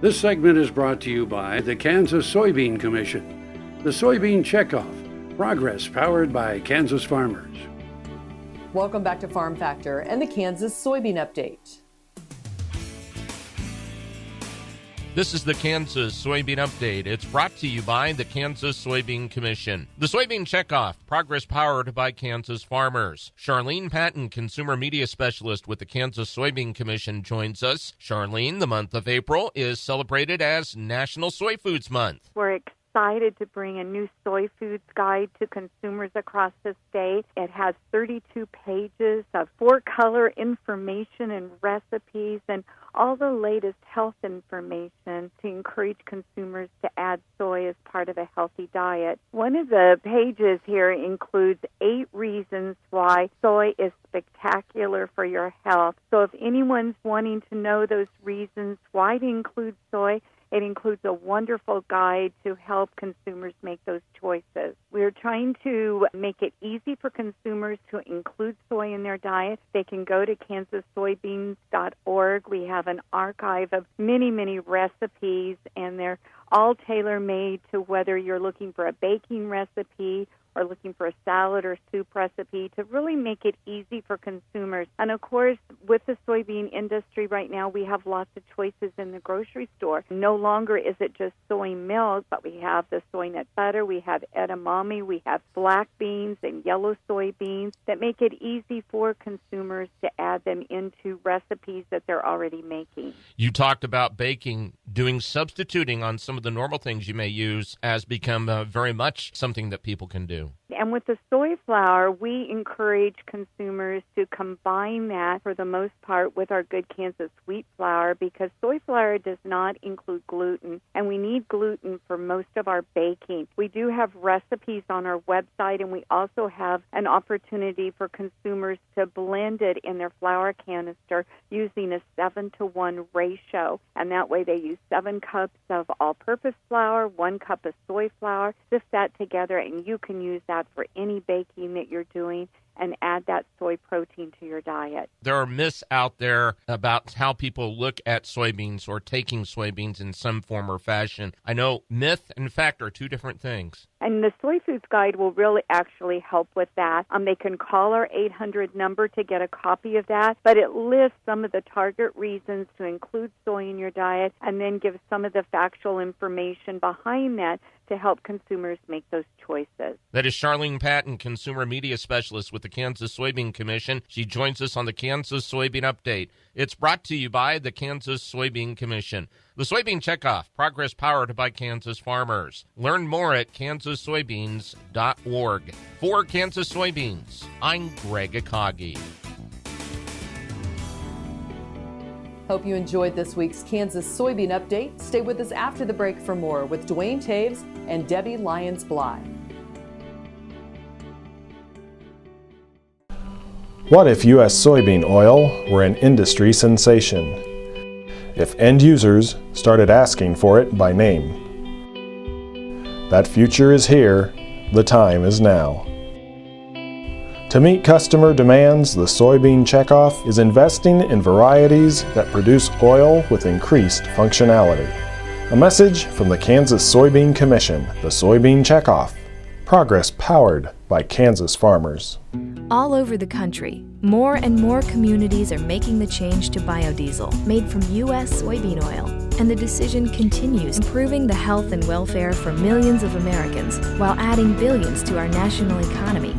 This segment is brought to you by the Kansas Soybean Commission. The Soybean Checkoff, progress powered by Kansas farmers. Welcome back to Farm Factor and the Kansas Soybean Update. This is the Kansas Soybean Update. It's brought to you by the Kansas Soybean Commission. The Soybean Checkoff, progress powered by Kansas farmers. Charlene Patton, Consumer Media Specialist with the Kansas Soybean Commission, joins us. Charlene, the month of April is celebrated as National Soy Foods Month. We're excited to bring a new soy foods guide to consumers across the state. It has 32 pages of four-color information and recipes and all the latest health information to encourage consumers to add soy as part of a healthy diet. One of the pages here includes 8 reasons why soy is spectacular for your health. So if anyone's wanting to know those reasons why to include soy, it includes a wonderful guide to help consumers make those choices. We're trying to make it easy for consumers to include soy in their diet. They can go to kansassoybeans.org. We have an archive of many, many recipes, and they're all tailor-made to whether you're looking for a baking recipe or looking for a salad or soup recipe, to really make it easy for consumers. And of course, with the soybean industry right now, we have lots of choices in the grocery store. No longer is it just soy milk, but we have the soy nut butter, we have edamame, we have black beans and yellow soybeans that make it easy for consumers to add them into recipes that they're already making. You talked about baking. Doing substituting on some of the normal things you may use has become very much something that people can do. And with the soy flour, we encourage consumers to combine that, for the most part, with our good Kansas wheat flour, because soy flour does not include gluten, and we need gluten for most of our baking. We do have recipes on our website, and we also have an opportunity for consumers to blend it in their flour canister using a 7-to-1 ratio. And that way they use 7 cups of all-purpose flour, 1 cup of soy flour, sift that together, and you can use that for any baking that you're doing and add that soy protein to your diet. There are myths out there about how people look at soybeans or taking soybeans in some form or fashion. I know myth and fact are 2 different things. And the Soy Foods Guide will really actually help with that. They can call our 800 number to get a copy of that, but it lists some of the target reasons to include soy in your diet and then gives some of the factual information behind that to help consumers make those choices. That is Charlene Patton, Consumer Media Specialist with the Kansas Soybean Commission. She joins us on the Kansas Soybean Update. It's brought to you by the Kansas Soybean Commission. The Soybean Checkoff, progress powered by Kansas farmers. Learn more at kansassoybeans.org. For Kansas Soybeans, I'm Greg Akagi. Hope you enjoyed this week's Kansas Soybean Update. Stay with us after the break for more with Dwayne Taves and Debbie Lyons-Bly. What if U.S. soybean oil were an industry sensation? If end users started asking for it by name? That future is here. The time is now. To meet customer demands, the Soybean Checkoff is investing in varieties that produce oil with increased functionality. A message from the Kansas Soybean Commission, the Soybean Checkoff, progress powered by Kansas farmers. All over the country, more and more communities are making the change to biodiesel made from U.S. soybean oil. And the decision continues, improving the health and welfare for millions of Americans while adding billions to our national economy.